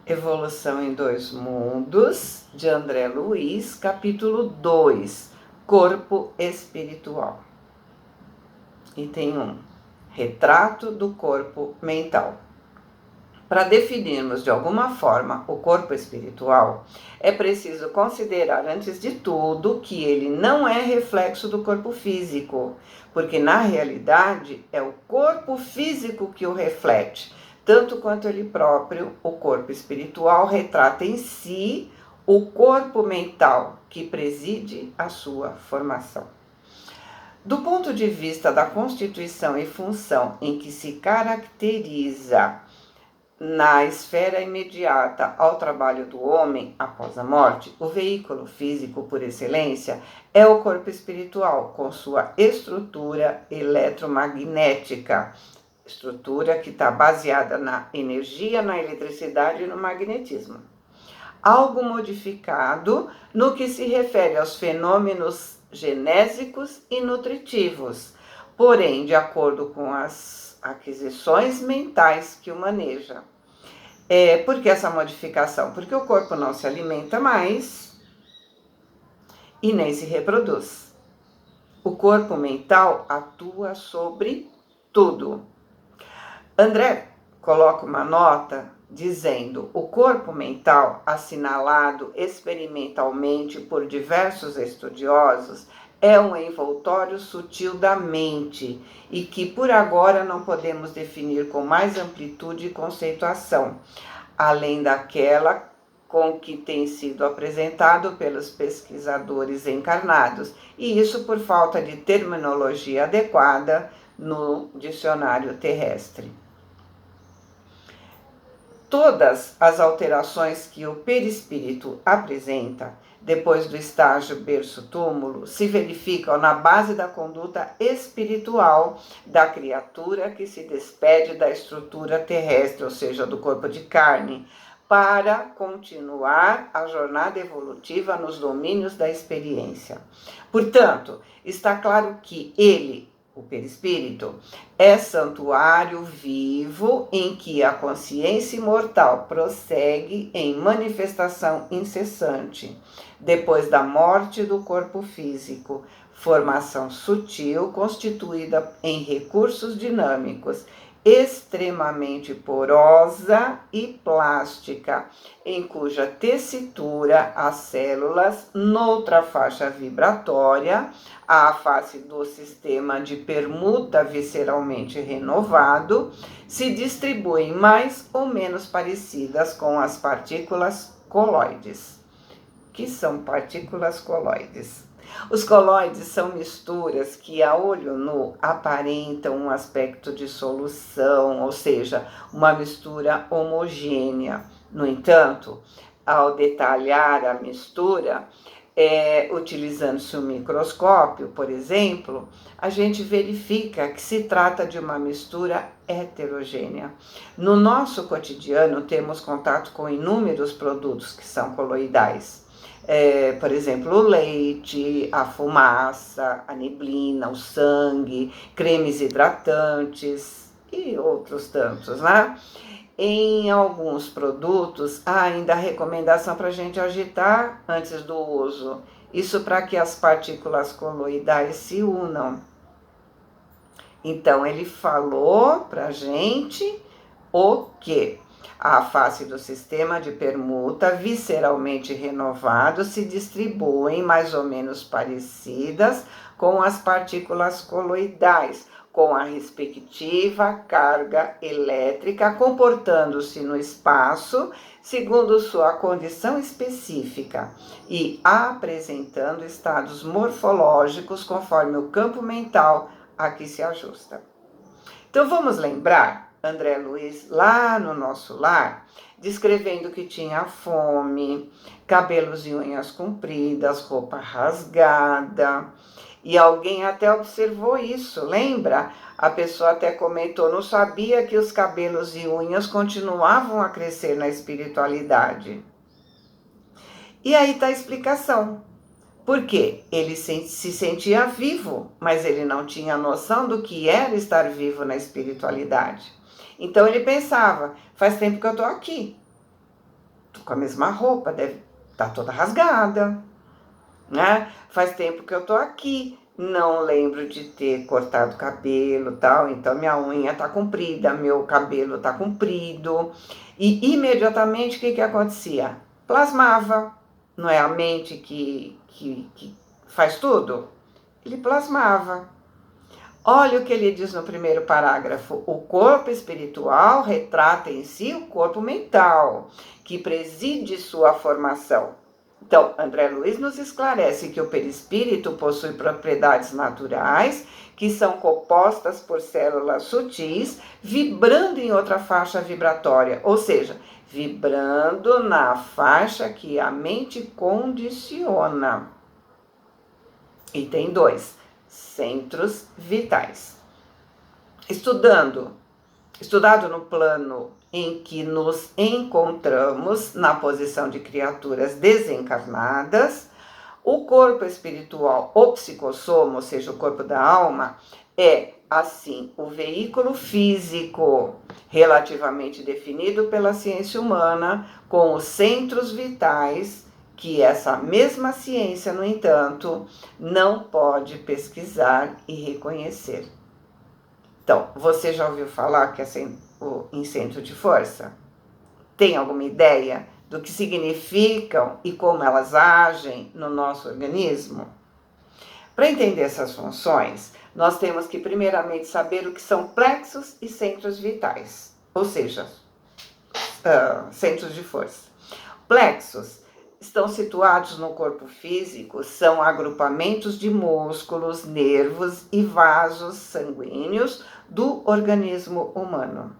Evolução em Dois Mundos, de André Luiz, capítulo 2, Corpo Espiritual. Item 1, Retrato do Corpo Mental. Para definirmos de alguma forma o corpo espiritual, é preciso considerar antes de tudo que ele não é reflexo do corpo físico, porque na realidade é o corpo físico que o reflete, tanto quanto ele próprio, o corpo espiritual retrata em si o corpo mental que preside a sua formação. Do ponto de vista da constituição e função em que se caracteriza na esfera imediata ao trabalho do homem após a morte, o veículo físico por excelência é o corpo espiritual, com sua estrutura eletromagnética, estrutura que está baseada na energia, na eletricidade e no magnetismo. Algo modificado no que se refere aos fenômenos genésicos e nutritivos, porém de acordo com as aquisições mentais que o maneja. Por que essa modificação? Porque o corpo não se alimenta mais e nem se reproduz. O corpo mental atua sobre tudo. André coloca uma nota dizendo: o corpo mental, assinalado experimentalmente por diversos estudiosos, é um envoltório sutil da mente e que por agora não podemos definir com mais amplitude e conceituação, além daquela com que tem sido apresentado pelos pesquisadores encarnados, e isso por falta de terminologia adequada no dicionário terrestre. Todas as alterações que o perispírito apresenta, depois do estágio berço-túmulo, se verificam na base da conduta espiritual da criatura que se despede da estrutura terrestre, ou seja, do corpo de carne, para continuar a jornada evolutiva nos domínios da experiência. Portanto, está claro que ele, o perispírito, é santuário vivo em que a consciência imortal prossegue em manifestação incessante, depois da morte do corpo físico, formação sutil constituída em recursos dinâmicos, extremamente porosa e plástica, em cuja tessitura as células, noutra faixa vibratória, à face do sistema de permuta visceralmente renovado, se distribuem mais ou menos parecidas com as partículas coloides. Que são partículas coloides? Os coloides são misturas que a olho nu aparentam um aspecto de solução, ou seja, uma mistura homogênea. No entanto, ao detalhar a mistura, utilizando-se um microscópio, por exemplo, a gente verifica que se trata de uma mistura heterogênea. No nosso cotidiano, temos contato com inúmeros produtos que são coloidais. Por exemplo, o leite, a fumaça, a neblina, o sangue, cremes hidratantes e outros tantos, né? Em alguns produtos, há ainda a recomendação para a gente agitar antes do uso. Isso para que as partículas coloidais se unam. Então, ele falou para a gente o quê? A face do sistema de permuta visceralmente renovado se distribuem mais ou menos parecidas com as partículas coloidais, com a respectiva carga elétrica, comportando-se no espaço segundo sua condição específica e apresentando estados morfológicos conforme o campo mental a que se ajusta. Então vamos lembrar André Luiz lá no nosso lar, descrevendo que tinha fome, cabelos e unhas compridas, roupa rasgada. E alguém até observou isso, lembra? A pessoa até comentou, não sabia que os cabelos e unhas continuavam a crescer na espiritualidade. E aí está a explicação. Por quê? Ele se sentia vivo, mas ele não tinha noção do que era estar vivo na espiritualidade. Então ele pensava, faz tempo que eu estou aqui. tô com a mesma roupa, deve estar toda rasgada, né? Faz tempo que eu tô aqui, não lembro de ter cortado o cabelo, tal, então minha unha tá comprida, meu cabelo tá comprido. E imediatamente o que acontecia? Plasmava. Não é a mente que faz tudo? Ele plasmava. Olha o que ele diz no primeiro parágrafo. O corpo espiritual retrata em si o corpo mental, que preside sua formação. Então, André Luiz nos esclarece que o perispírito possui propriedades naturais que são compostas por células sutis vibrando em outra faixa vibratória, ou seja, vibrando na faixa que a mente condiciona. Item 2. Centros vitais. Estudado no plano em que nos encontramos na posição de criaturas desencarnadas, o corpo espiritual ou psicossoma, ou seja, o corpo da alma, é, assim, o veículo físico relativamente definido pela ciência humana, com os centros vitais que essa mesma ciência, no entanto, não pode pesquisar e reconhecer. Então, você já ouviu falar que é em centro de força? Tem alguma ideia do que significam e como elas agem no nosso organismo? Para entender essas funções, nós temos que primeiramente saber o que são plexos e centros vitais, ou seja, centros de força. Plexos estão situados no corpo físico, são agrupamentos de músculos, nervos e vasos sanguíneos do organismo humano.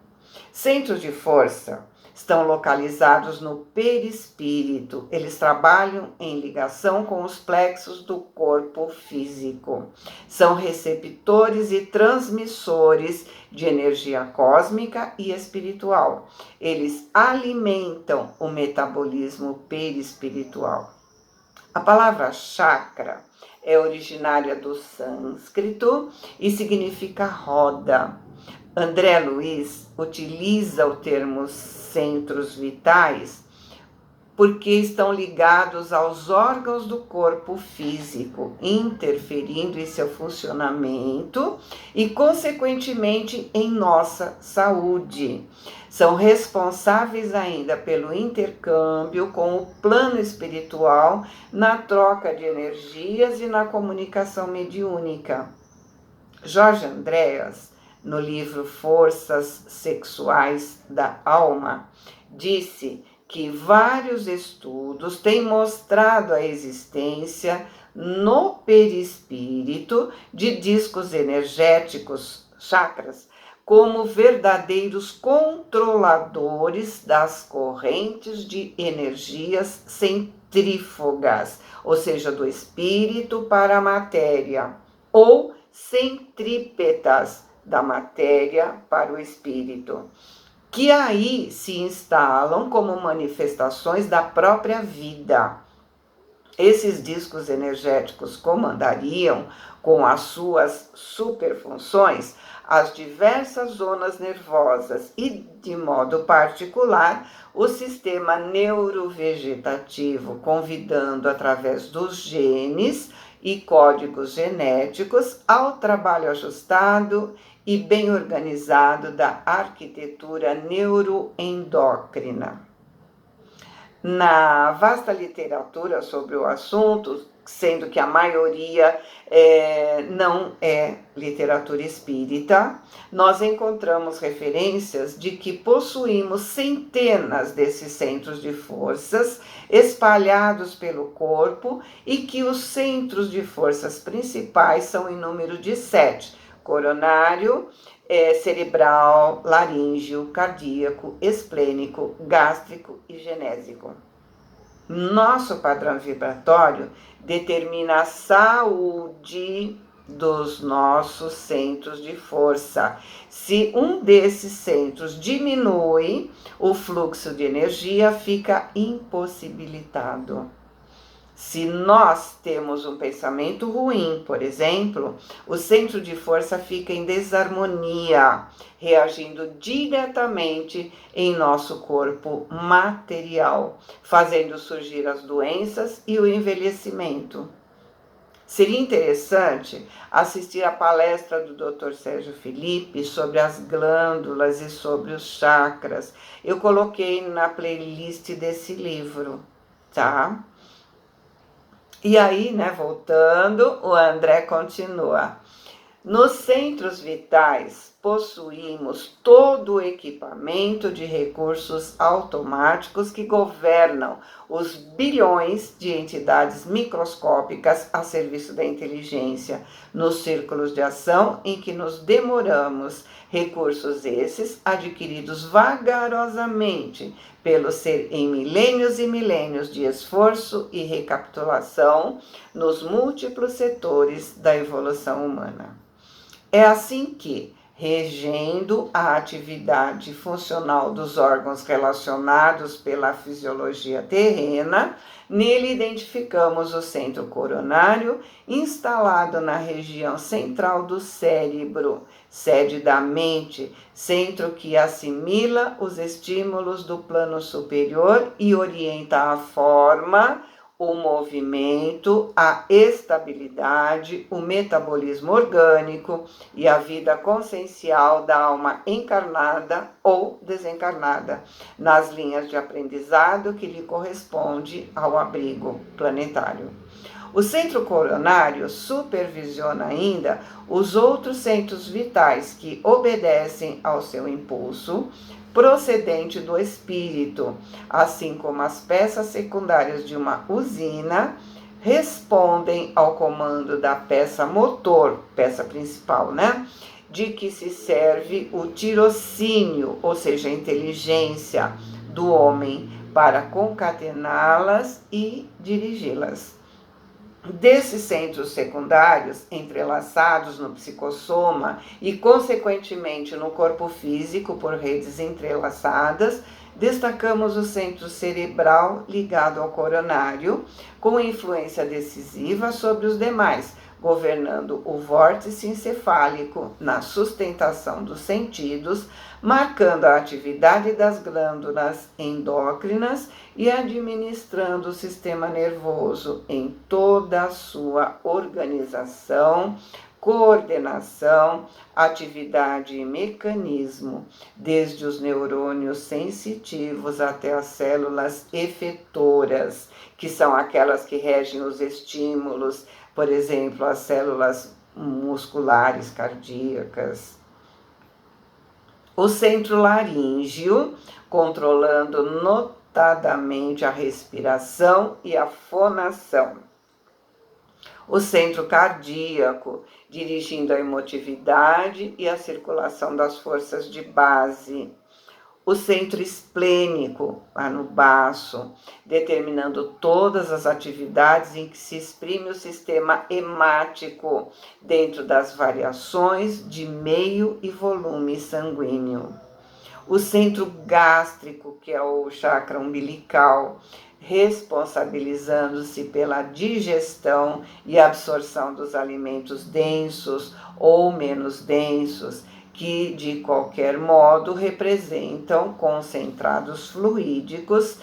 Centros de força estão localizados no perispírito. Eles trabalham em ligação com os plexos do corpo físico. São receptores e transmissores de energia cósmica e espiritual. Eles alimentam o metabolismo perispiritual. A palavra chakra é originária do sânscrito e significa roda. André Luiz utiliza o termo centros vitais porque estão ligados aos órgãos do corpo físico, interferindo em seu funcionamento e, consequentemente, em nossa saúde. São responsáveis ainda pelo intercâmbio com o plano espiritual, na troca de energias e na comunicação mediúnica. Jorge Andréas, no livro Forças Sexuais da Alma, disse que vários estudos têm mostrado a existência no perispírito de discos energéticos, chakras, como verdadeiros controladores das correntes de energias centrífugas, ou seja, do espírito para a matéria, ou centrípetas, da matéria para o espírito, que aí se instalam como manifestações da própria vida. Esses discos energéticos comandariam, com as suas superfunções, as diversas zonas nervosas e, de modo particular, o sistema neurovegetativo, convidando, através dos genes e códigos genéticos, ao trabalho ajustado e bem organizado da arquitetura neuroendócrina. Na vasta literatura sobre o assunto, sendo que a maioria não é literatura espírita, nós encontramos referências de que possuímos centenas desses centros de forças espalhados pelo corpo e que os centros de forças principais são em número de 7: coronário, cerebral, laríngeo, cardíaco, esplênico, gástrico e genésico. Nosso padrão vibratório determina a saúde dos nossos centros de força. Se um desses centros diminui, o fluxo de energia fica impossibilitado. Se nós temos um pensamento ruim, por exemplo, o centro de força fica em desarmonia, reagindo diretamente em nosso corpo material, fazendo surgir as doenças e o envelhecimento. Seria interessante assistir a palestra do Dr. Sérgio Felipe sobre as glândulas e sobre os chakras. Eu coloquei na playlist desse livro, tá? E aí, né, voltando, o André continua. Nos centros vitais, possuímos todo o equipamento de recursos automáticos que governam os bilhões de entidades microscópicas a serviço da inteligência, nos círculos de ação em que nos demoramos, recursos esses adquiridos vagarosamente pelo ser em milênios e milênios de esforço e recapitulação nos múltiplos setores da evolução humana. É assim que, regendo a atividade funcional dos órgãos relacionados pela fisiologia terrena, nele identificamos o centro coronário, instalado na região central do cérebro, sede da mente, centro que assimila os estímulos do plano superior e orienta a forma, o movimento, a estabilidade, o metabolismo orgânico e a vida consciencial da alma encarnada ou desencarnada, nas linhas de aprendizado que lhe corresponde ao abrigo planetário. O centro coronário supervisiona ainda os outros centros vitais que obedecem ao seu impulso procedente do espírito, assim como as peças secundárias de uma usina respondem ao comando da peça motor, peça principal, né? De que se serve o tirocínio, ou seja, a inteligência do homem, para concatená-las e dirigi-las. Desses centros secundários, entrelaçados no psicossoma e, consequentemente, no corpo físico por redes entrelaçadas, destacamos o centro cerebral ligado ao coronário, com influência decisiva sobre os demais, governando o vórtice encefálico na sustentação dos sentidos, marcando a atividade das glândulas endócrinas e administrando o sistema nervoso em toda a sua organização, coordenação, atividade e mecanismo, desde os neurônios sensitivos até as células efetoras, que são aquelas que regem os estímulos, por exemplo, as células musculares cardíacas. O centro laríngeo, controlando notadamente a respiração e a fonação. O centro cardíaco, dirigindo a emotividade e a circulação das forças de base. O centro esplênico, lá no baço, determinando todas as atividades em que se exprime o sistema hemático, dentro das variações de meio e volume sanguíneo. O centro gástrico, que é o chakra umbilical, responsabilizando-se pela digestão e absorção dos alimentos densos ou menos densos, que de qualquer modo representam concentrados fluídicos,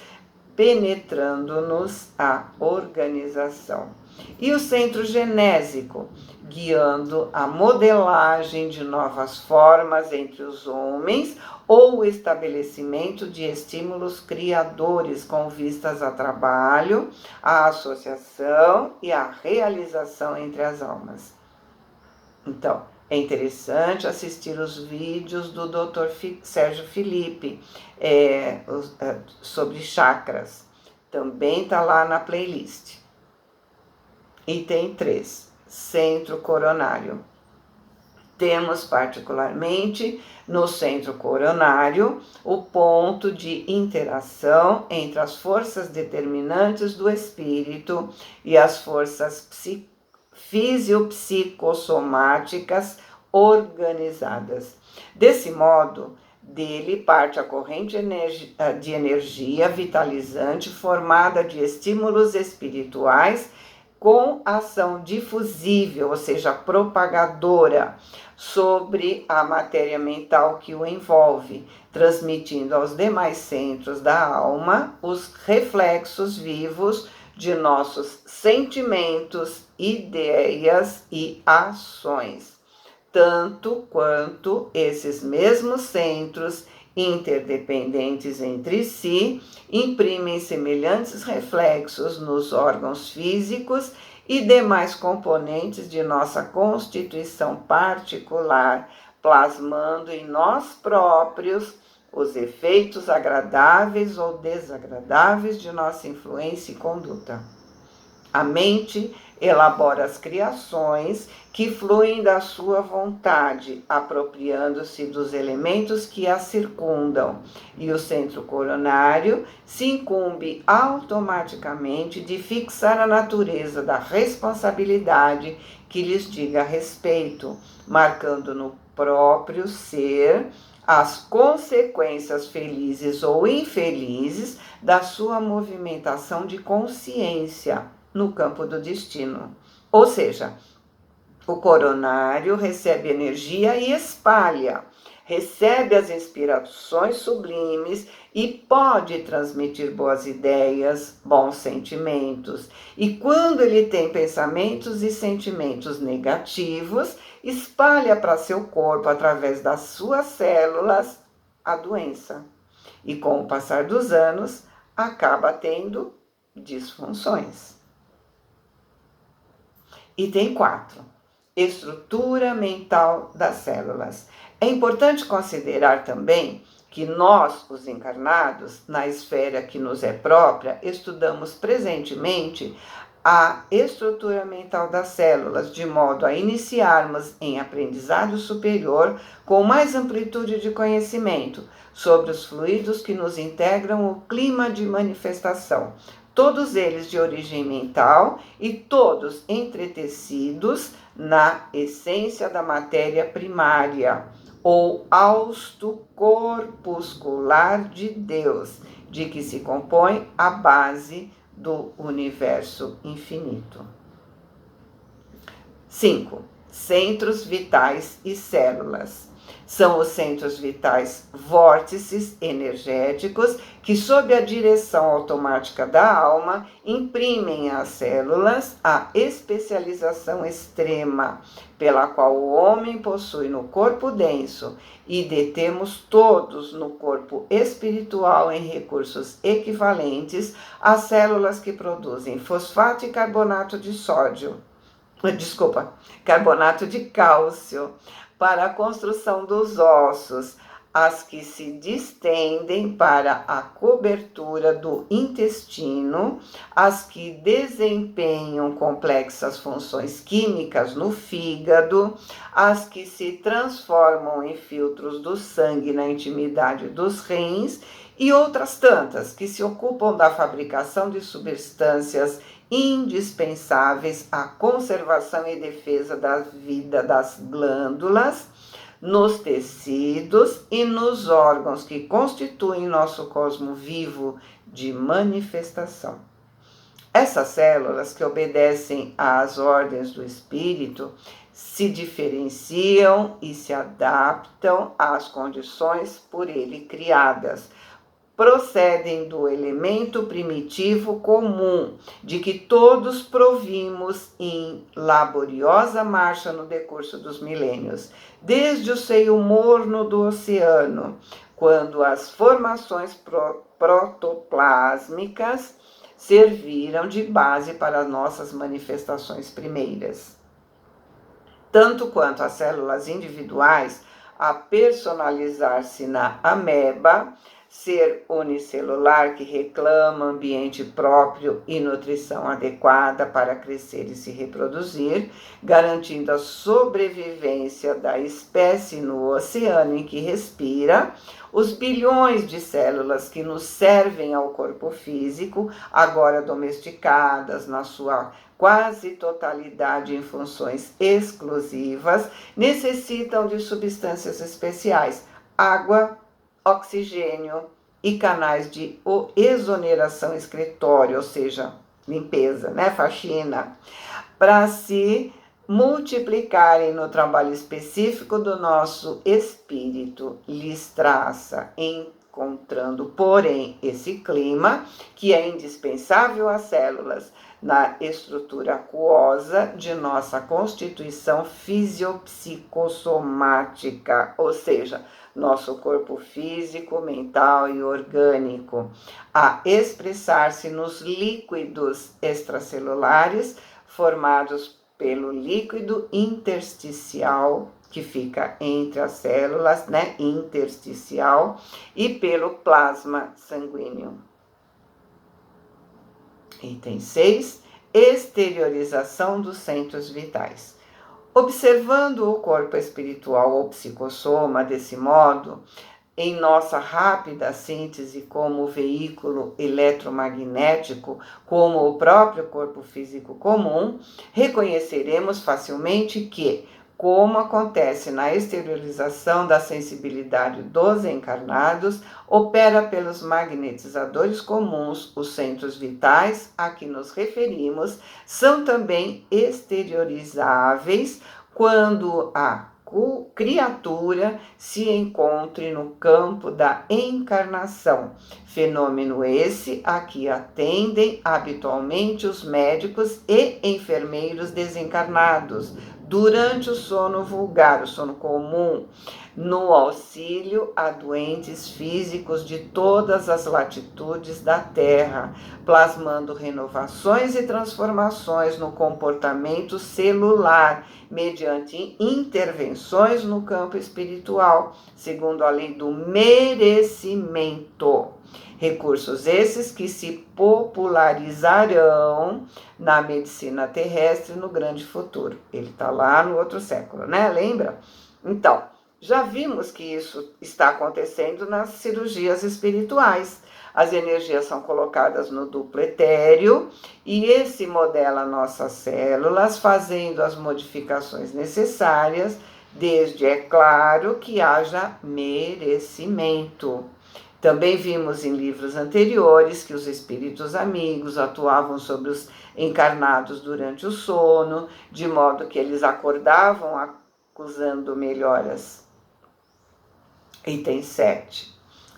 penetrando-nos a organização. E o centro genésico, guiando a modelagem de novas formas entre os homens ou o estabelecimento de estímulos criadores com vistas a trabalho, a associação e a realização entre as almas. Então, é interessante assistir os vídeos do Dr. Sérgio Felipe sobre chakras. Também está lá na playlist. Item 3, centro coronário. Temos particularmente no centro coronário o ponto de interação entre as forças determinantes do espírito e as forças fisiopsicossomáticas organizadas. Desse modo, Dele parte a corrente de energia vitalizante formada de estímulos espirituais com ação difusível, ou seja, propagadora, sobre a matéria mental que o envolve, transmitindo aos demais centros da alma os reflexos vivos de nossos sentimentos, ideias e ações, tanto quanto esses mesmos centros, interdependentes entre si, imprimem semelhantes reflexos nos órgãos físicos e demais componentes de nossa constituição particular, plasmando em nós próprios os efeitos agradáveis ou desagradáveis de nossa influência e conduta. A mente elabora as criações que fluem da sua vontade, apropriando-se dos elementos que a circundam, e o centro coronário se incumbe automaticamente de fixar a natureza da responsabilidade que lhes diga respeito, marcando no próprio ser as consequências felizes ou infelizes da sua movimentação de consciência no campo do destino. Ou seja, o coronário recebe energia e espalha, recebe as inspirações sublimes e pode transmitir boas ideias, bons sentimentos. E quando ele tem pensamentos e sentimentos negativos, espalha para seu corpo, através das suas células, a doença. E com o passar dos anos, acaba tendo disfunções. Item 4. Estrutura mental das células. É importante considerar também que nós, os encarnados, na esfera que nos é própria, estudamos presentemente a estrutura mental das células, de modo a iniciarmos em aprendizado superior com mais amplitude de conhecimento sobre os fluidos que nos integram o clima de manifestação, todos eles de origem mental e todos entretecidos na essência da matéria primária, ou hausto corpuscular de Deus, de que se compõe a base do universo infinito. 5. Centros vitais e células. São os centros vitais vórtices energéticos que, sob a direção automática da alma, imprimem às células a especialização extrema, pela qual o homem possui no corpo denso e detemos todos no corpo espiritual em recursos equivalentes às células que produzem fosfato e carbonato de sódio. Carbonato de cálcio, para a construção dos ossos, as que se distendem para a cobertura do intestino, as que desempenham complexas funções químicas no fígado, as que se transformam em filtros do sangue na intimidade dos rins e outras tantas que se ocupam da fabricação de substâncias indispensáveis à conservação e defesa da vida das glândulas, nos tecidos e nos órgãos que constituem nosso cosmo vivo de manifestação. Essas células, que obedecem às ordens do espírito, se diferenciam e se adaptam às condições por ele criadas, procedem do elemento primitivo comum, de que todos provimos em laboriosa marcha no decurso dos milênios, desde o seio morno do oceano, quando as formações protoplásmicas serviram de base para nossas manifestações primeiras. Tanto quanto as células individuais, a personalizar-se na ameba, ser unicelular que reclama ambiente próprio e nutrição adequada para crescer e se reproduzir, garantindo a sobrevivência da espécie no oceano em que respira, os bilhões de células que nos servem ao corpo físico, agora domesticadas na sua quase totalidade em funções exclusivas, necessitam de substâncias especiais, água, oxigênio e canais de exoneração excretória, ou seja, limpeza, né, faxina, para se multiplicarem no trabalho específico do nosso espírito, lhes traça, encontrando, porém, esse clima que é indispensável às células na estrutura aquosa de nossa constituição fisiopsicossomática, ou seja, nosso corpo físico, mental e orgânico, a expressar-se nos líquidos extracelulares formados pelo líquido intersticial, que fica entre as células, né, intersticial, e pelo plasma sanguíneo. Item 6, exteriorização dos centros vitais. Observando o corpo espiritual ou psicossoma desse modo, em nossa rápida síntese como veículo eletromagnético, como o próprio corpo físico comum, reconheceremos facilmente que, como acontece na exteriorização da sensibilidade dos encarnados, opera pelos magnetizadores comuns, os centros vitais a que nos referimos são também exteriorizáveis quando a criatura se encontre no campo da encarnação, fenômeno esse a que atendem habitualmente os médicos e enfermeiros desencarnados, durante o sono vulgar, o sono comum, no auxílio a doentes físicos de todas as latitudes da Terra, plasmando renovações e transformações no comportamento celular, mediante intervenções no campo espiritual, segundo a lei do merecimento. Recursos esses que se popularizarão na medicina terrestre no grande futuro. Ele está lá no outro século, né? Lembra? Então, já vimos que isso está acontecendo nas cirurgias espirituais. As energias são colocadas no duplo etéreo e esse modela nossas células, fazendo as modificações necessárias, desde, é claro, que haja merecimento. Também vimos em livros anteriores que os espíritos amigos atuavam sobre os encarnados durante o sono, de modo que eles acordavam acusando melhoras. Item 7.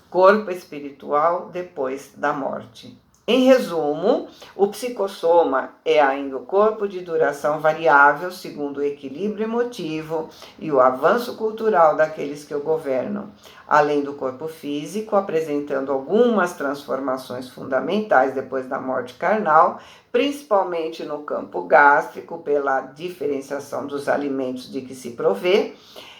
Corpo espiritual depois da morte. Em resumo, o psicossoma é ainda o corpo de duração variável segundo o equilíbrio emotivo e o avanço cultural daqueles que o governam, além do corpo físico, apresentando algumas transformações fundamentais depois da morte carnal, principalmente no campo gástrico, pela diferenciação dos alimentos de que se provê,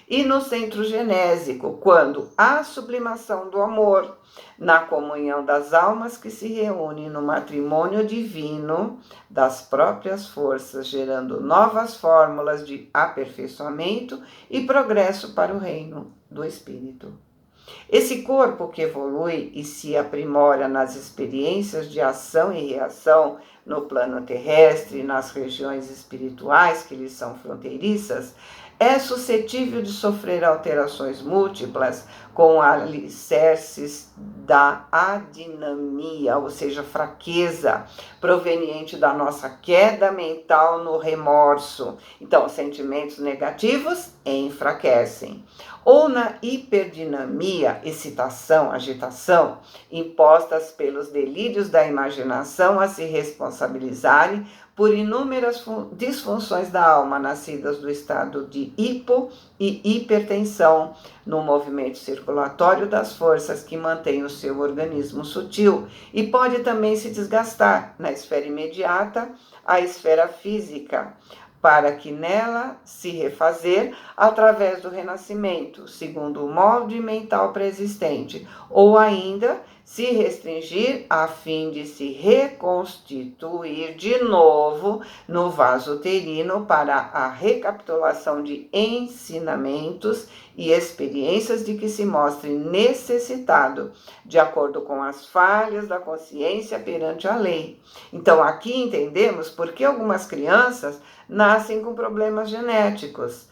e no centro genésico, quando a sublimação do amor, na comunhão das almas que se reúnem no matrimônio divino das próprias forças, gerando novas fórmulas de aperfeiçoamento e progresso para o reino do Espírito. Esse corpo que evolui e se aprimora nas experiências de ação e reação no plano terrestre e nas regiões espirituais que lhe são fronteiriças, é suscetível de sofrer alterações múltiplas com alicerces da adinamia, ou seja, fraqueza, proveniente da nossa queda mental no remorso. Então, sentimentos negativos enfraquecem. Ou na hiperdinamia, excitação, agitação, impostas pelos delírios da imaginação a se responsabilizarem por inúmeras disfunções da alma nascidas do estado de hipo e hipertensão no movimento circulatório das forças que mantêm o seu organismo sutil e pode também se desgastar na esfera imediata, a esfera física, para que nela se refazer através do renascimento, segundo o molde mental preexistente, ou ainda se restringir a fim de se reconstituir de novo no vaso uterino para a recapitulação de ensinamentos e experiências de que se mostre necessitado, de acordo com as falhas da consciência perante a lei. Então, aqui entendemos por que algumas crianças nascem com problemas genéticos,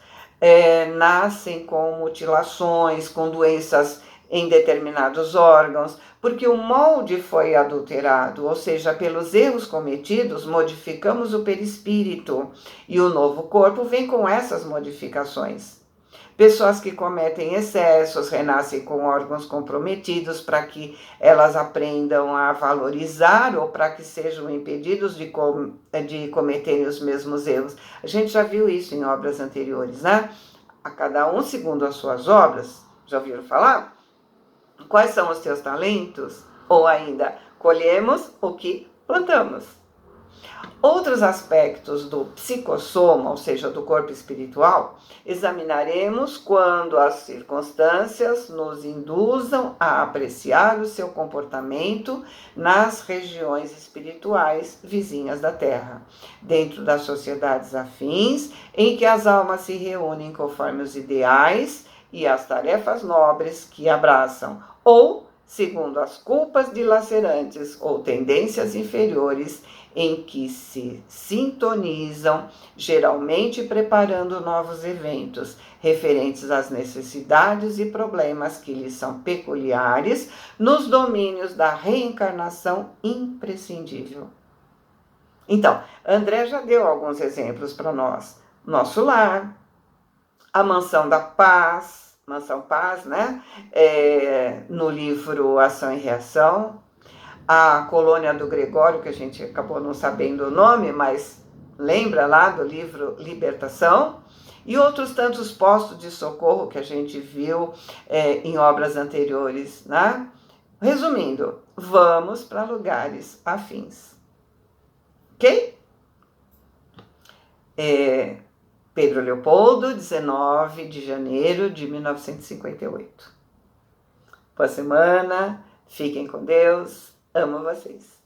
nascem com mutilações, com doenças em determinados órgãos, porque o molde foi adulterado, ou seja, pelos erros cometidos, modificamos o perispírito e o novo corpo vem com essas modificações. Pessoas que cometem excessos renascem com órgãos comprometidos para que elas aprendam a valorizar ou para que sejam impedidos de cometerem os mesmos erros. A gente já viu isso em obras anteriores, né? A cada um segundo as suas obras. Já ouviram falar? Quais são os teus talentos? Ou ainda, colhemos o que plantamos. Outros aspectos do psicossoma, ou seja, do corpo espiritual, examinaremos quando as circunstâncias nos induzam a apreciar o seu comportamento nas regiões espirituais vizinhas da Terra, dentro das sociedades afins, em que as almas se reúnem conforme os ideais e as tarefas nobres que abraçam, ou segundo as culpas dilacerantes ou tendências inferiores em que se sintonizam, geralmente preparando novos eventos referentes às necessidades e problemas que lhes são peculiares nos domínios da reencarnação imprescindível. Então, André já deu alguns exemplos para nós. Nosso lar, a Mansão da Paz, Mansão Paz, né? No livro Ação e Reação, a Colônia do Gregório, que a gente acabou não sabendo o nome, mas lembra lá do livro Libertação, e outros tantos postos de socorro que a gente viu em obras anteriores, né? Resumindo, vamos para lugares afins. Ok? Pedro Leopoldo, 19 de janeiro de 1958. Boa semana, fiquem com Deus, amo vocês.